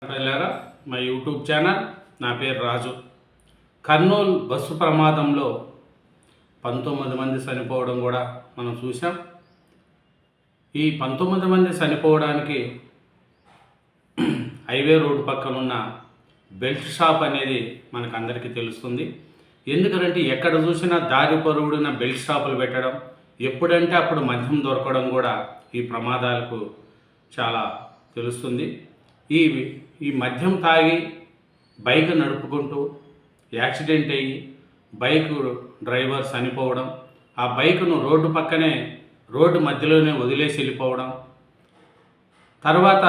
వెళ్ళారా మా YouTube channel. నా పేరు రాజు. కర్నూలు బస్సు ప్రమాదంలో 19 మంది చనిపోవడం కూడా మనం చూసాం. ఈ 19 మంది చనిపోవడానికి హైవే రోడ్డు పక్కన ఉన్న బెల్ట్ షాప్ అనేది మనకు అందరికీ తెలుస్తుంది. ఎందుకంటే ఎక్కడ చూసినా దారి పొరుగుడున బెల్ట్ షాపులు పెట్టడం, ఎప్పుడంటే అప్పుడు మద్యం దొరకడం కూడా ఈ ప్రమాదాలకు చాలా తెలుస్తుంది. ఈ మద్యం తాగి బైక్ నడుపుకుంటూ యాక్సిడెంట్ అయ్యి బైక్ డ్రైవర్ చనిపోవడం, ఆ బైకును రోడ్డు మధ్యలోనే వదిలేసి వెళ్ళిపోవడం, తర్వాత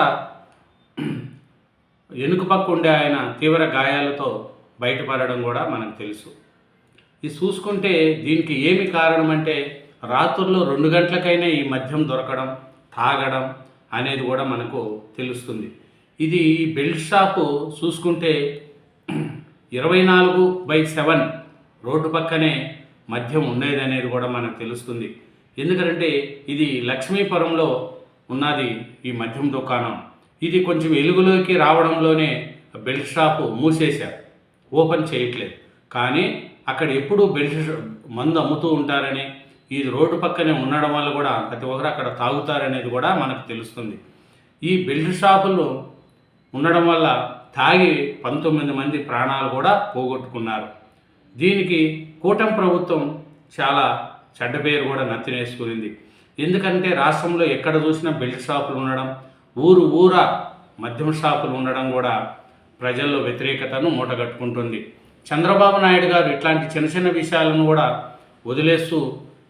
వెనుక పక్క ఉండే ఆయన తీవ్ర గాయాలతో బయటపడడం కూడా మనకు తెలుసు. ఇది చూసుకుంటే దీనికి ఏమి కారణం అంటే రాత్రుల్లో 2 గంటలకైనా ఈ మద్యం దొరకడం, తాగడం అనేది కూడా మనకు తెలుస్తుంది. ఇది ఈ బెల్ట్ షాపు చూసుకుంటే 24/7 రోడ్డు పక్కనే మద్యం ఉండేది అనేది కూడా మనకు తెలుస్తుంది. ఎందుకంటే ఇది లక్ష్మీపురంలో ఉన్నది ఈ మద్యం దుకాణం. ఇది కొంచెం వెలుగులోకి రావడంలోనే బెల్ట్ షాపు మూసేశారు, ఓపెన్ చేయట్లేదు. కానీ అక్కడ ఎప్పుడూ మందు అమ్ముతూ ఉంటారని, ఇది రోడ్డు పక్కనే ఉండడం వల్ల కూడా ప్రతి ఒక్కరు అక్కడ తాగుతారనేది కూడా మనకు తెలుస్తుంది. ఈ బెల్ట్ షాపులు ఉండడం వల్ల తాగి 19 మంది ప్రాణాలు కూడా పోగొట్టుకున్నారు. దీనికి కూటమి ప్రభుత్వం చాలా చెడ్డ పేరు కూడా నత్తినేసుకుంది. ఎందుకంటే రాష్ట్రంలో ఎక్కడ చూసినా బెల్ట్ షాపులు ఉండడం, ఊరా మద్యం షాపులు ఉండడం కూడా ప్రజల్లో వ్యతిరేకతను మూటగట్టుకుంటుంది. చంద్రబాబు నాయుడు గారు ఇట్లాంటి చిన్న విషయాలను కూడా వదిలేస్తూ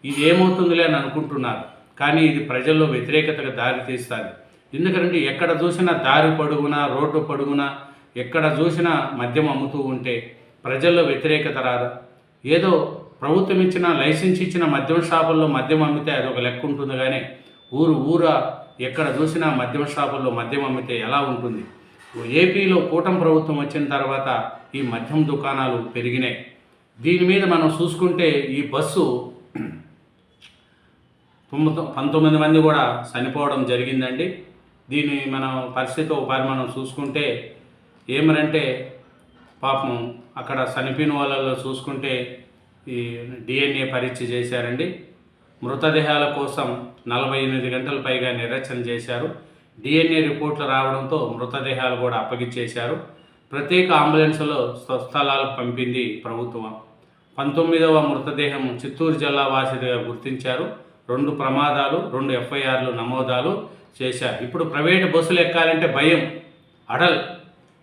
ఇది ఏమవుతుందిలే అని అనుకుంటున్నారు. కానీ ఇది ప్రజల్లో వ్యతిరేకతకు దారితీస్తుంది. ఎందుకంటే ఎక్కడ చూసినా దారి పొడుగున, రోడ్డు పొడుగున ఎక్కడ చూసినా మద్యం అమ్ముతూ ఉంటే ప్రజల్లో వ్యతిరేకత రాదా? ఏదో ప్రభుత్వం ఇచ్చిన లైసెన్స్ ఇచ్చిన మద్యం షాపుల్లో మద్యం అమ్మితే అదొక లెక్క ఉంటుంది. కానీ ఊరా ఎక్కడ చూసినా మద్యం షాపుల్లో మద్యం అమ్మితే ఎలా ఉంటుంది? ఏపీలో కూటమి ప్రభుత్వం వచ్చిన తర్వాత ఈ మద్యం దుకాణాలు పెరిగినాయి. దీని మీద మనం చూసుకుంటే ఈ బస్సు 19 మంది కూడా చనిపోవడం జరిగిందండి. దీని మనం పరిస్థితి ఒకసారి మనం చూసుకుంటే ఏమనంటే పాపం అక్కడ చనిపోయిన వాళ్ళలో చూసుకుంటే ఈ DNA పరీక్ష చేశారండి. మృతదేహాల కోసం 48 గంటల పైగా నిరీక్షణ చేశారు. DNA రిపోర్ట్లు రావడంతో మృతదేహాలు కూడా అప్పగించేశారు. ప్రత్యేక అంబులెన్స్లో స్వస్థలాలకు పంపింది ప్రభుత్వం. 19వ మృతదేహం చిత్తూరు జిల్లా వాసిగా గుర్తించారు. 2 ప్రమాదాలు, 2 FIRలు నమోదాలు చేశారు. ఇప్పుడు ప్రైవేటు బస్సులు ఎక్కాలంటే భయం,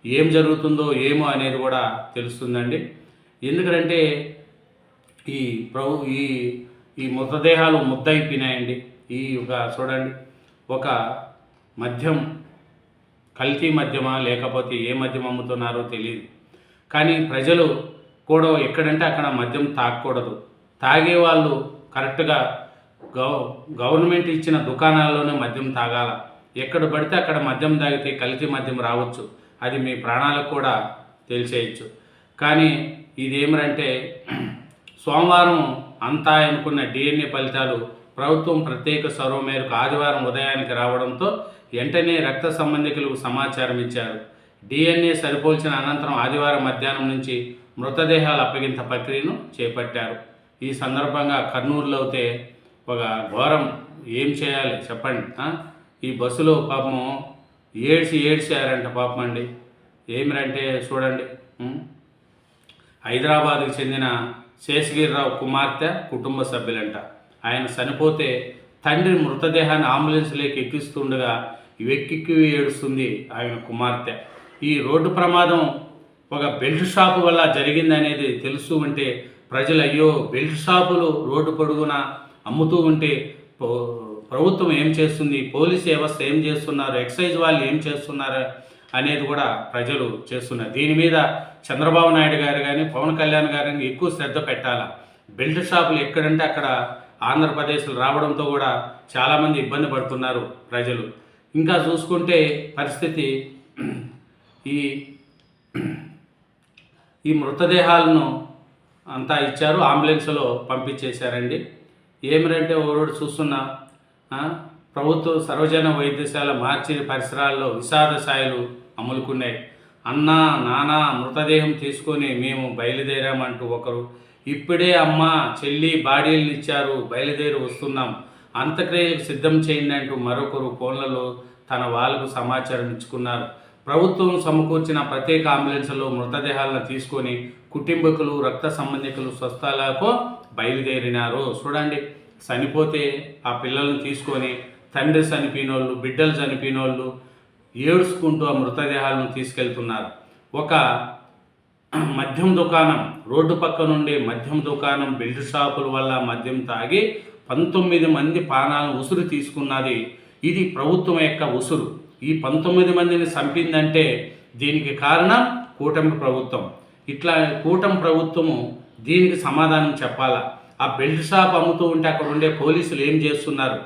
ఏం జరుగుతుందో ఏమో అనేది కూడా తెలుస్తుందండి. ఎందుకంటే ఈ మృతదేహాలు ముద్దయిపోయినాయండి. చూడండి, ఒక మద్యం కల్తీ మద్యమా లేకపోతే ఏ మద్యం అమ్ముతున్నారో తెలియదు. కానీ ప్రజలు కూడా ఎక్కడంటే అక్కడ మద్యం తాగకూడదు. తాగేవాళ్ళు కరెక్ట్గా గవర్నమెంట్ ఇచ్చిన దుకాణాల్లోనే మద్యం తాగాల. ఎక్కడ పడితే అక్కడ మద్యం తాగితే కల్తీ మద్యం రావచ్చు, అది మీ ప్రాణాలకు కూడా తెలిసేయచ్చు. కానీ ఇదేమిటంటే సోమవారం అంతా అనుకున్న DNA ఫలితాలు ప్రభుత్వం ప్రత్యేక చొరవ మేరకు ఆదివారం ఉదయానికి రావడంతో వెంటనే రక్త సంబంధికులకు సమాచారం ఇచ్చారు. DNA సరిపోల్చిన అనంతరం ఆదివారం మధ్యాహ్నం నుంచి మృతదేహాల అప్పగింత ప్రక్రియను చేపట్టారు. ఈ సందర్భంగా కర్నూలులో అయితే ఒక ఘోరం. ఏం చేయాలి చెప్పండి? ఈ బస్సులో పాపం ఏడ్చారంట పాపం అండి. ఏమిరంటే చూడండి, హైదరాబాద్కి చెందిన శేషగిరిరావు కుమార్తె కుటుంబ సభ్యులంట. ఆయన చనిపోతే తండ్రి మృతదేహాన్ని అంబులెన్స్లోకి ఎక్కిస్తుండగా వెక్కి ఏడుస్తుంది ఆయన కుమార్తె. ఈ రోడ్డు ప్రమాదం ఒక బెల్ట్ షాపు వల్ల జరిగింది అనేది తెలుస్తూ ఉంటే ప్రజలు అయ్యో బెల్ట్ షాపులు రోడ్డు పొడుగున అమ్ముతూ ఉంటే ప్రభుత్వం ఏం చేస్తుంది, పోలీస్ వ్యవస్థ ఏం చేస్తున్నారు, ఎక్సైజ్ వాళ్ళు ఏం చేస్తున్నారు అనేది కూడా ప్రజలు చేస్తున్నారు. దీని మీద చంద్రబాబు నాయుడు గారు కానీ పవన్ కళ్యాణ్ గారు కానీ ఎక్కువ శ్రద్ధ పెట్టాలి. బెల్ట్ షాపులు ఎక్కడంటే అక్కడ ఆంధ్రప్రదేశ్లో రావడంతో కూడా చాలామంది ఇబ్బంది పడుతున్నారు ప్రజలు. ఇంకా చూసుకుంటే పరిస్థితి ఈ మృతదేహాలను అంతా ఇచ్చారు, అంబులెన్స్లో పంపించేశారండి. ఏమిటంటే ఓరోడు చూస్తున్నా ప్రభుత్వ సర్వజన వైద్యశాల మార్చి పరిసరాల్లో విషాద ఛాయలు అమ్ములుకున్నాయి. అన్నా నాన్న మృతదేహం తీసుకొని మేము బయలుదేరామంటూ ఒకరు, ఇప్పుడే అమ్మ చెల్లి బాడీలను ఇచ్చారు, బయలుదేరి వస్తున్నాం, అంత్యక్రియలకు సిద్ధం చేయండి అంటూ మరొకరు ఫోన్లలో తన వాళ్ళకు సమాచారం ఇచ్చుకున్నారు. ప్రభుత్వం సమకూర్చిన ప్రత్యేక అంబులెన్స్లో మృతదేహాలను తీసుకొని కుటుంబీకులు రక్త సంబంధికులు స్వస్థలాలకు బయలుదేరినారు. చూడండి, చనిపోతే ఆ పిల్లలను తీసుకొని తండ్రి చనిపోయినోళ్ళు, బిడ్డలు చనిపోయినోళ్ళు ఏడుచుకుంటూ ఆ మృతదేహాలను తీసుకెళ్తున్నారు. ఒక మద్యం దుకాణం, రోడ్డు పక్క నుండి మద్యం దుకాణం, బెల్ట్ షాపుల వల్ల మద్యం తాగి 19 మంది ప్రాణాలను ఉసురు తీసుకున్నది. ఇది ప్రభుత్వం యొక్క ఉసురు. ఈ 19 మందిని చంపిందంటే దీనికి కారణం కూటమి ప్రభుత్వం. ఇట్లా కూటమి ప్రభుత్వము దీనికి సమాధానం చెప్పాలా. ఆ బెల్ట్ షాప్ అమ్ముతూ ఉంటే అక్కడ ఉండే పోలీసులు ఏం చేస్తున్నారు,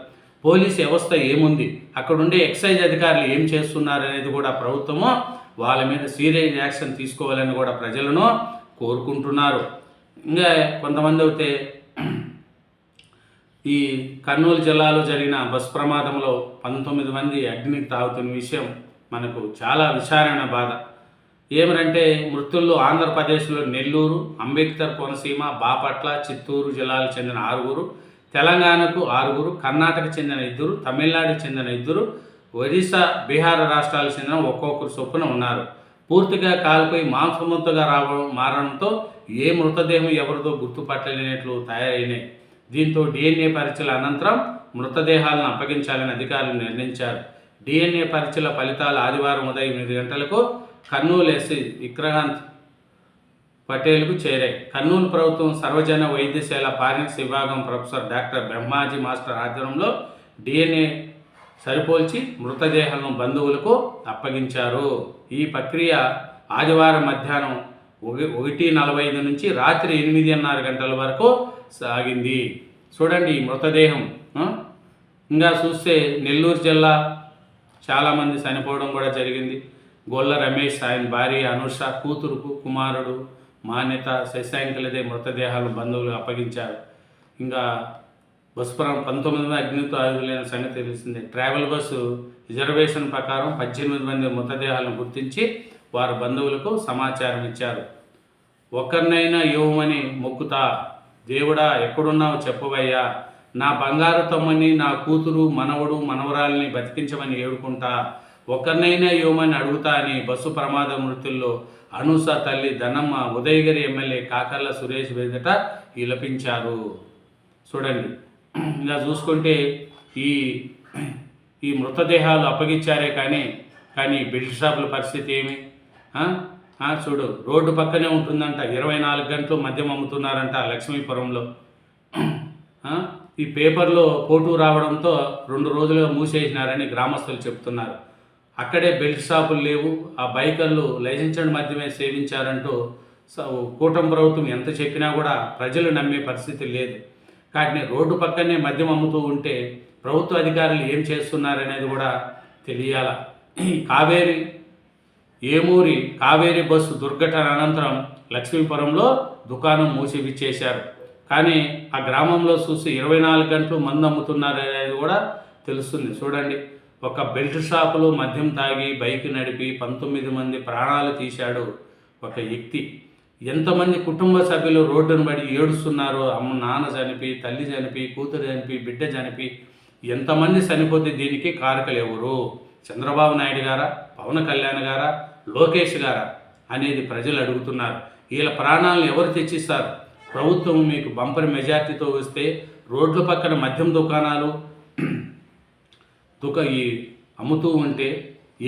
పోలీసు వ్యవస్థ ఏముంది, అక్కడ ఉండే ఎక్సైజ్ అధికారులు ఏం చేస్తున్నారు అనేది కూడా ప్రభుత్వము వాళ్ళ మీద సీరియస్ యాక్షన్ తీసుకోవాలని కూడా ప్రజలను కోరుకుంటున్నారు. ఇంకా కొంతమంది అయితే ఈ కర్నూలు జిల్లాలో జరిగిన బస్ ప్రమాదంలో 19 మంది అగ్నికి తాగుతున్న విషయం మనకు చాలా విచారమైన బాధ. ఏమనంటే మృతుల్లో ఆంధ్రప్రదేశ్లో నెల్లూరు, అంబేద్కర్ కోనసీమ, బాపట్ల, చిత్తూరు జిల్లాలకు చెందిన 6, తెలంగాణకు 6, కర్ణాటక చెందిన 2, తమిళనాడుకు చెందిన 2, ఒడిశా, బీహార్ రాష్ట్రాలకు చెందిన ఒక్కొక్కరు చొప్పున ఉన్నారు. పూర్తిగా కాలిపోయి మాంసముద్దగా మారడంతో ఏ మృతదేహం ఎవరిదో గుర్తుపట్టలేనట్లు తయారైనాయి. దీంతో డిఎన్ఏ పరీక్షల అనంతరం మృతదేహాలను అప్పగించాలని అధికారులు నిర్ణయించారు. డిఎన్ఏ పరీక్షల ఫలితాలు ఆదివారం ఉదయం 8 గంటలకు కర్నూలు ఎస్సీ విక్రాంత్ పటేల్కు చేరాయి. కర్నూలు ప్రభుత్వం సర్వజన వైద్యశాల ఫారెన్సిక్స్ విభాగం ప్రొఫెసర్ డాక్టర్ బ్రహ్మాజీ మాస్టర్ ఆధ్వర్యంలో డిఎన్ఏ సరిపోల్చి మృతదేహాలను బంధువులకు అప్పగించారు. ఈ ప్రక్రియ ఆదివారం మధ్యాహ్నం 1:45 నుంచి రాత్రి 8:30 గంటల వరకు సాగింది. చూడండి ఈ మృతదేహం. ఇంకా చూస్తే నెల్లూరు జిల్లా చాలామంది చనిపోవడం కూడా జరిగింది. గొల్ల రమేష్, ఆయన భార్య అనుష, కూతురుకు కుమారుడు మాన్యత, శశాంకులదే మృతదేహాలు బంధువులు అప్పగించారు. ఇంకా బస్సు 19 అగ్నితో ఆయుధులైన సంగతి తెలిసిందే. ట్రావెల్ బస్సు రిజర్వేషన్ ప్రకారం 18 మంది మృతదేహాలను గుర్తించి వారి బంధువులకు సమాచారం ఇచ్చారు. ఒకరినైనా ఇవ్వమని మొక్కుతా, దేవుడా ఎక్కడున్నావు చెప్పవయ్యా, నా బంగారు తమ్ముని, నా కూతురు, మనవడు, మనవరాల్ని బతికించమని ఏడుకుంటా, ఒకరినైనా ఇవ్వమని అడుగుతా అని బస్సు ప్రమాద మృతుల్లో అనూస తల్లి ధనమ్మ ఉదయగిరి ఎమ్మెల్యే కాకర్ల సురేష్ ఎదుట విలపించారు. చూడండి, ఇంకా చూసుకుంటే ఈ మృతదేహాలు అప్పగించారే కానీ బెల్ట్ షాపుల పరిస్థితి ఏమి? చూడు, రోడ్డు పక్కనే ఉంటుందంట, 24 గంటలు మద్యం అమ్ముతున్నారంట లక్ష్మీపురంలో. ఈ పేపర్లో ఫోటో రావడంతో 2 రోజులుగా మూసేసినారని గ్రామస్తులు చెప్తున్నారు. అక్కడే బెల్ట్ షాపులు లేవు, ఆ బైకర్లు లైసెన్స్డ్ మద్యమే సేవించారంటూ కూటమి ప్రభుత్వం ఎంత చెప్పినా కూడా ప్రజలు నమ్మే పరిస్థితి లేదు. కానీ రోడ్డు పక్కనే మద్యం అమ్ముతూ ఉంటే ప్రభుత్వ అధికారులు ఏం చేస్తున్నారనేది కూడా తెలియాల. ఏమూరి కావేరీ బస్సు దుర్ఘటన అనంతరం లక్ష్మీపురంలో దుకాణం మూసివిచ్చేశారు. కానీ ఆ గ్రామంలో చూసి 24 గంటలు మందు అమ్ముతున్నారనేది కూడా తెలుస్తుంది. చూడండి, ఒక బెల్ట్ షాపులో మద్యం తాగి బైక్ నడిపి 19 మంది ప్రాణాలు తీశాడు ఒక వ్యక్తి. ఎంతమంది కుటుంబ సభ్యులు రోడ్డును పడి ఏడుస్తున్నారో, నాన్న చనిపి, తల్లి చనిపి, కూతురు చనిపి, బిడ్డ చనిపి, ఎంతమంది చనిపోతే దీనికి కారకులు ఎవరు? చంద్రబాబు నాయుడు గారా, పవన్ కళ్యాణ్ గారా, లోకేష్ గారా అనేది ప్రజలు అడుగుతున్నారు. వీళ్ళ ప్రాణాలను ఎవరు తెచ్చిస్తారు? ప్రభుత్వం మీకు బంపర్ మెజార్టీతో వస్తే రోడ్ల పక్కన మద్యం దుకాణాలు అమ్ముతూ ఉంటే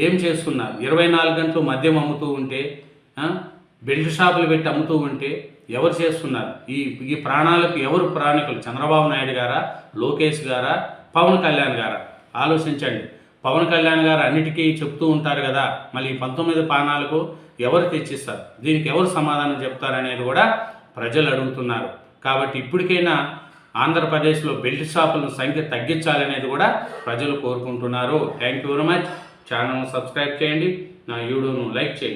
ఏం చేస్తున్నారు? 24 గంటలు మద్యం అమ్ముతూ ఉంటే, బెల్ట్ షాపులు పెట్టి అమ్ముతూ ఉంటే ఎవరు చేస్తున్నారు? ఈ ప్రాణాలకు ఎవరు ప్రాణికులు? చంద్రబాబు నాయుడు గారా, లోకేష్ గారా, పవన్ కళ్యాణ్ గారా? ఆలోచించండి. పవన్ కళ్యాణ్ గారు అన్నిటికీ చెప్తూ ఉంటారు కదా, మళ్ళీ 19 ప్రాణాలకు ఎవరు తెచ్చిస్తారు? దీనికి ఎవరు సమాధానం చెప్తారనేది కూడా ప్రజలు అడుగుతున్నారు. కాబట్టి ఇప్పటికైనా ఆంధ్రప్రదేశ్లో బెల్ట్ షాపుల సంఖ్య తగ్గించాలనేది కూడా ప్రజలు కోరుకుంటున్నారు. Thank you very much. ఛానల్ను సబ్స్క్రైబ్ చేయండి, నా వీడియోను లైక్ చేయండి.